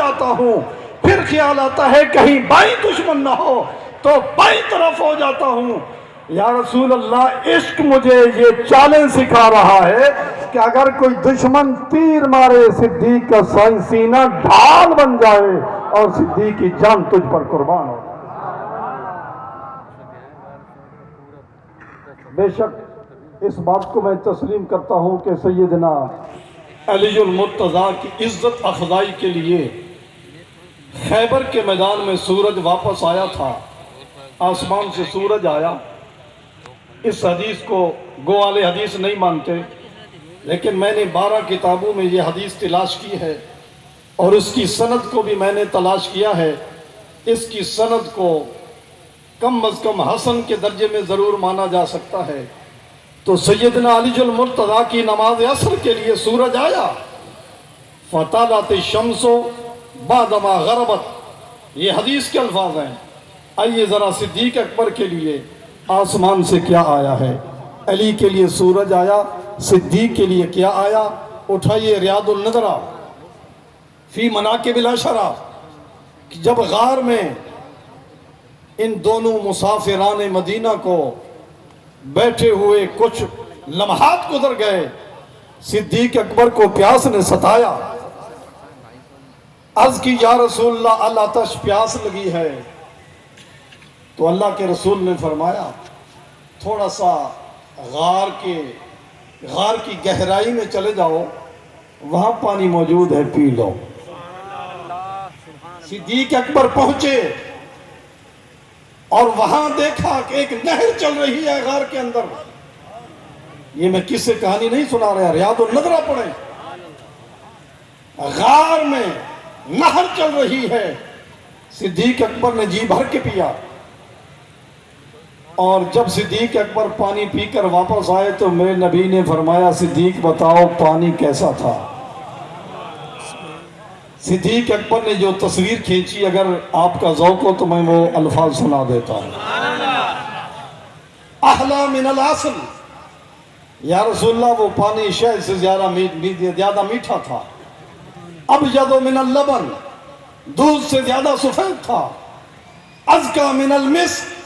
جاتا ہوں، پھر خیال آتا ہے کہیں بائیں دشمن نہ ہو تو بائیں طرف ہو جاتا ہوں۔ یا رسول اللہ، عشق مجھے یہ چیلنج سکھا رہا ہے کہ اگر کوئی دشمن تیر مارے صدیق کا سینہ ڈھال بن جائے اور صدیق کی جان تجھ پر قربان ہو۔ بے شک اس بات کو میں تسلیم کرتا ہوں کہ سیدنا علی المرتضیٰ کی عزت افزائی کے لیے خیبر کے میدان میں سورج واپس آیا تھا، آسمان سے سورج آیا۔ اس حدیث کو گو والے حدیث نہیں مانتے، لیکن میں نے 12 کتابوں میں یہ حدیث تلاش کی ہے اور اس کی سند کو بھی میں نے تلاش کیا ہے۔ اس کی سند کو کم از کم حسن کے درجے میں ضرور مانا جا سکتا ہے۔ تو سیدنا علی المرتضیٰ کی نماز عصر کے لیے سورج آیا، فطلعت الشمس بعدما غربت، یہ حدیث کے الفاظ ہیں۔ آئیے ذرا صدیق اکبر کے لیے آسمان سے کیا آیا ہے، علی کے لیے سورج آیا، صدیق کے لیے کیا آیا۔ اٹھائیے ریاض النظرہ فی مناقب العشرہ، جب غار میں ان دونوں مسافران مدینہ کو بیٹھے ہوئے کچھ لمحات گزر گئے، صدیق اکبر کو پیاس نے ستایا، عرض کی یا رسول اللہ العطش، پیاس لگی ہے۔ تو اللہ کے رسول نے فرمایا تھوڑا سا غار کی گہرائی میں چلے جاؤ، وہاں پانی موجود ہے، پی لو۔ صدیق اکبر پہنچے اور وہاں دیکھا کہ ایک نہر چل رہی ہے غار کے اندر۔ یہ میں کس سے کہانی نہیں سنا رہا، ریاض النظرہ پڑھیں۔ غار میں نہر چل رہی ہے، صدیق اکبر نے جی بھر کے پیا، اور جب صدیق اکبر پانی پی کر واپس آئے تو میرے نبی نے فرمایا صدیق بتاؤ پانی کیسا تھا۔ صدیق اکبر نے جو تصویر کھینچی، اگر آپ کا ذوق ہو تو میں وہ الفاظ سنا دیتا ہوں۔ احلا من العسل، یا رسول اللہ وہ پانی شہد سے زیادہ میٹھا تھا۔ ابیض من اللبن، دودھ سے زیادہ سفید تھا۔ ازکا من المسک،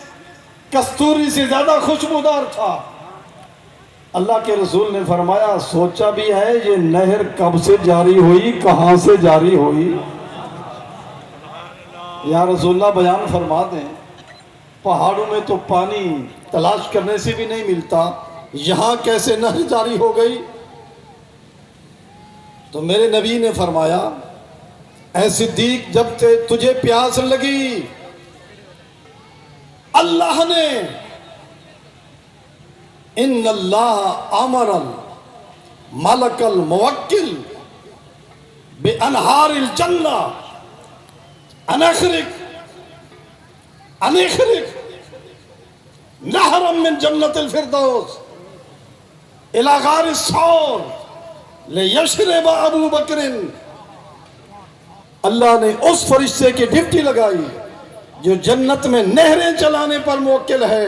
کستوری سے زیادہ خوشبودار تھا۔ اللہ کے رسول نے فرمایا سوچا بھی ہے یہ نہر کب سے جاری ہوئی، کہاں سے جاری ہوئی؟ یا رسول اللہ بیان فرما دیں، پہاڑوں میں تو پانی تلاش کرنے سے بھی نہیں ملتا، یہاں کیسے نہر جاری ہو گئی؟ تو میرے نبی نے فرمایا اے صدیق، جب تجھے پیاس لگی، اللہ نے ان اللہ امر الملک الموکل بانہار الجنہ ان اخرج نہرا من جنت الفردوس الى غار الثور لیشرب ابو بکر۔ اللہ نے اس فرشتے کی ڈیوٹی لگائی جو جنت میں نہریں چلانے پر موکل ہے۔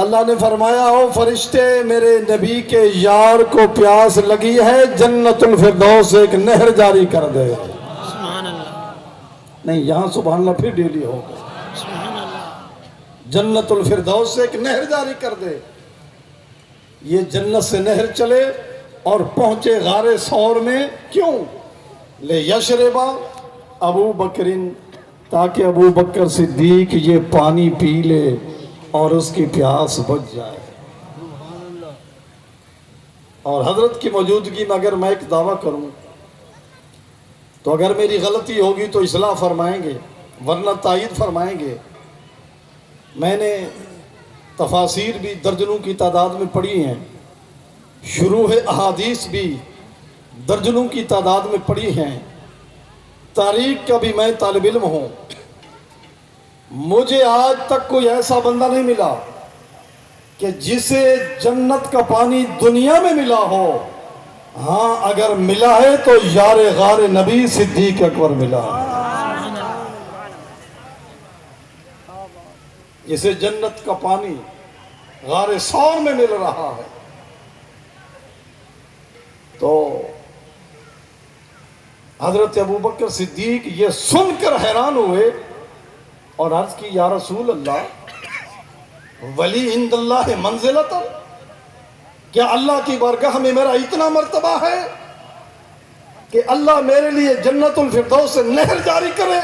اللہ نے فرمایا او فرشتے، میرے نبی کے یار کو پیاس لگی ہے، جنت الفردوس سے ایک نہر جاری کر دے۔ سبحان اللہ، نہیں یہاں سبحان اللہ پھر ڈیلی ہوگا، سبحان اللہ، جنت الفردوس سے ایک نہر جاری کر دے۔ یہ جنت سے نہر چلے اور پہنچے غار ثور میں، کیوں؟ لے یشربا ابو بکرین، تاکہ ابو بکر صدیق یہ پانی پی لے اور اس کی پیاس بجھ جائے۔ اور حضرت کی موجودگی میں اگر میں ایک دعویٰ کروں تو اگر میری غلطی ہوگی تو اصلاح فرمائیں گے، ورنہ تائید فرمائیں گے۔ میں نے تفاسیر بھی درجنوں کی تعداد میں پڑھی ہیں، شروح احادیث بھی درجنوں کی تعداد میں پڑھی ہیں، تاریخ کا بھی میں طالب علم ہوں۔ مجھے آج تک کوئی ایسا بندہ نہیں ملا کہ جسے جنت کا پانی دنیا میں ملا ہو، ہاں اگر ملا ہے تو یار غار نبی صدیق اکبر ملا ہے، جسے جنت کا پانی غار ثور میں مل رہا ہے۔ تو حضرت ابو بکر صدیق یہ سن کر حیران ہوئے اور عرض کی یا رسول اللہ ولی عند اللہ منزلۃ، کیا اللہ کی بارگاہ میں میرا اتنا مرتبہ ہے کہ اللہ میرے لیے جنت الفردوس سے نہر جاری کرے؟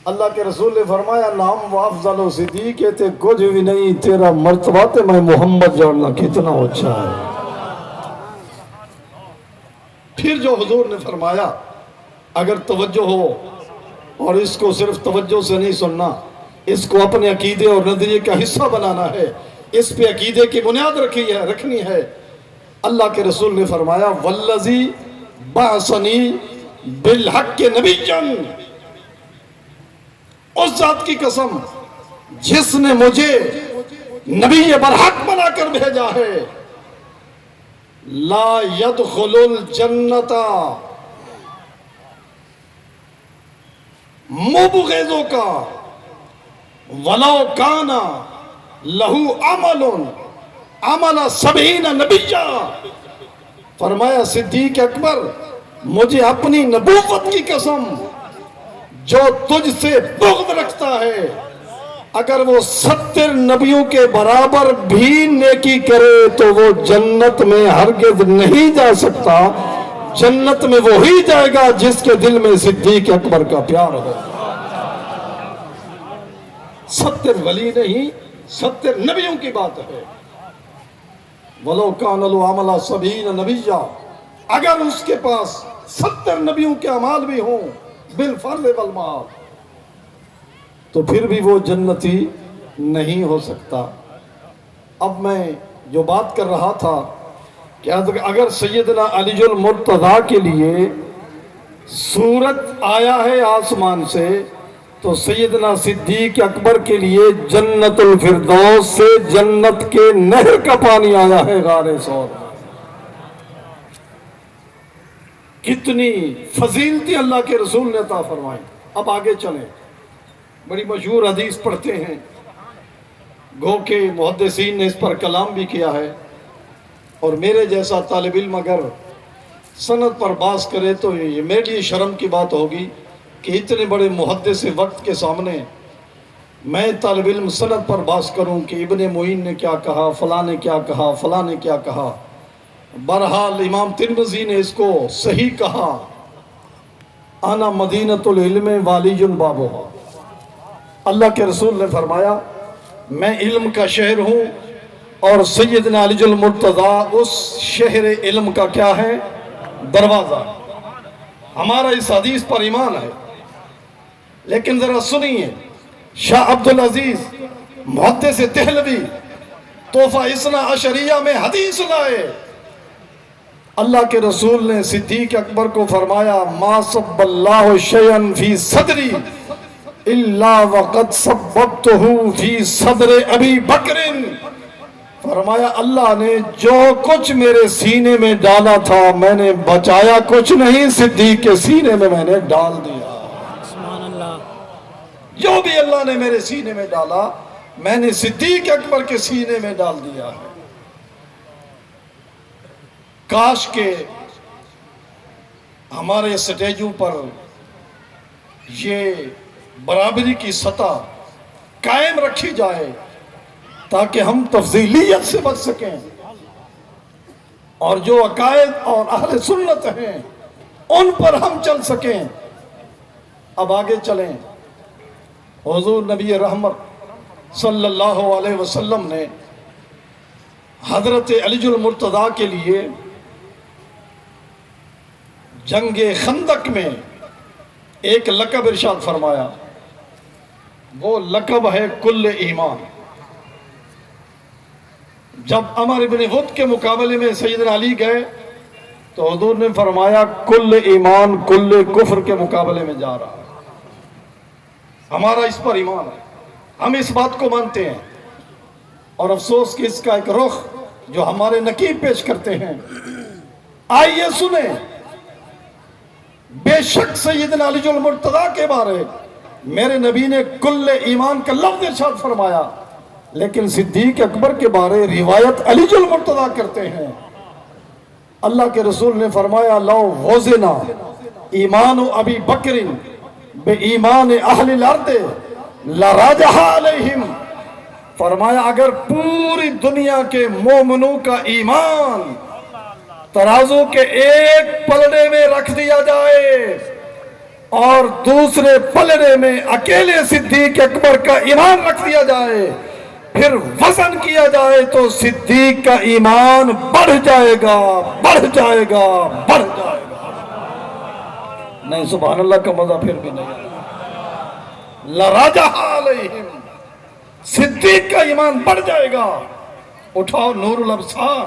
اللہ کے رسول نے فرمایا نام و افضل و صدیق تے کچھ بھی نہیں، تیرا مرتبہ تے میں محمد جاننا کتنا اچھا ہے۔ پھر جو حضور نے فرمایا اگر توجہ ہو، اور اس کو صرف توجہ سے نہیں سننا، اس کو اپنے عقیدے اور نظریے کا حصہ بنانا ہے، اس پہ عقیدے کی بنیاد رکھنی ہے۔ اللہ کے رسول نے فرمایا والذی بعثنی بالحق نبیا، اس ذات کی قسم جس نے مجھے نبی برحق بنا کر بھیجا ہے، لا يدخل الجنت مبغضوں کا ولو کانا لہو عمل 70 نبیا۔ فرمایا صدیق اکبر مجھے اپنی نبوت کی قسم، جو تجھ سے بغض رکھتا ہے اگر وہ 70 نبیوں کے برابر بھی نیکی کرے تو وہ جنت میں ہرگز نہیں جا سکتا، جنت میں وہی جائے گا جس کے دل میں صدیق اکبر کا پیار ہو۔ 70 ولی نہیں، 70 نبیوں کی بات ہے۔ وَلَوْ كَانَ لَهُ عَمَلَ 70 نبیا، اگر اس کے پاس 70 نبیوں کے اعمال بھی ہوں بالفرض والمحال، تو پھر بھی وہ جنتی نہیں ہو سکتا۔ اب میں جو بات کر رہا تھا کہ اگر سیدنا علی المرتضیٰ کے لیے سورج آیا ہے آسمان سے، تو سیدنا صدیق اکبر کے لیے جنت الفردوس سے جنت کے نہر کا پانی آیا ہے غار ثور۔ کتنی فضیلتیں اللہ کے رسول نے عطا فرمائیں۔ اب آگے چلیں، بڑی مشہور حدیث پڑھتے ہیں، گو کہ محدثین نے اس پر کلام بھی کیا ہے، اور میرے جیسا طالب علم اگر سند پر باز کرے تو یہ میرے لیے شرم کی بات ہوگی کہ اتنے بڑے محدث وقت کے سامنے میں طالب علم سند پر باز کروں کہ ابن معین نے کیا کہا، فلاں نے کیا کہا، فلاں نے کیا کہا۔ بہرحال امام ترمذی نے اس کو صحیح کہا، انا مدینۃ العلم والی بابھا۔ اللہ کے رسول نے فرمایا میں علم کا شہر ہوں، اور سیدنا علی المرتضیٰ اس شہر علم کا کیا ہے؟ دروازہ۔ ہمارا اس حدیث پر ایمان ہے، لیکن ذرا سنیے، شاہ عبدالعزیز محدث دہلوی تحفہ اثنا عشریہ میں حدیث لائے، اللہ کے رسول نے صدیق اکبر کو فرمایا ما صب اللہ شیئا فی صدری الا وقد صببتہ فی صدر ابی بکر۔ فرمایا اللہ نے جو کچھ میرے سینے میں ڈالا تھا میں نے بچایا کچھ نہیں، صدیق کے سینے میں میں نے ڈال دیا۔ سبحان اللہ۔ جو بھی اللہ نے میرے سینے میں ڈالا میں نے صدیق اکبر کے سینے میں ڈال دیا ہے۔ کاش کہ ہمارے سٹیجوں پر یہ برابری کی سطح قائم رکھی جائے تاکہ ہم تفضیلیت سے بچ سکیں، اور جو عقائد اور اہل سنت ہیں ان پر ہم چل سکیں۔ اب آگے چلیں، حضور نبی رحمت صلی اللہ علیہ وسلم نے حضرت علی المرتضیٰ کے لیے جنگ خندق میں ایک لقب ارشاد فرمایا، وہ لقب ہے کل ایمان۔ جب عمر ابن ود کے مقابلے میں سیدنا علی گئے تو حضور نے فرمایا کل ایمان کل کفر کے مقابلے میں جا رہا ہے۔ ہمارا اس پر ایمان ہے، ہم اس بات کو مانتے ہیں، اور افسوس کہ اس کا ایک رخ جو ہمارے نقیب پیش کرتے ہیں۔ آئیے سنیں، بے شک سیدنا علی المرتضیٰ کے بارے میرے نبی نے کل ایمان کا لفظ ارشاد فرمایا، لیکن صدیق اکبر کے بارے روایت علی المرتضیٰ کرتے ہیں۔ اللہ کے رسول نے فرمایا لو وزنا ایمان ابی بکر بے ایمان اہل الارض لراجح علیہم، فرمایا اگر پوری دنیا کے مومنوں کا ایمان ترازو کے ایک پلڑے میں رکھ دیا جائے اور دوسرے پلڑے میں اکیلے صدیق اکبر کا ایمان رکھ دیا جائے، پھر وزن کیا جائے تو صدیق کا ایمان بڑھ جائے گا، بڑھ جائے گا، بڑھ جائے گا۔ نہیں، سبحان اللہ کا مزہ پھر بھی نہیں۔ لراجح علیہم، صدیق کا ایمان بڑھ جائے گا۔ اٹھاؤ نور الابصار،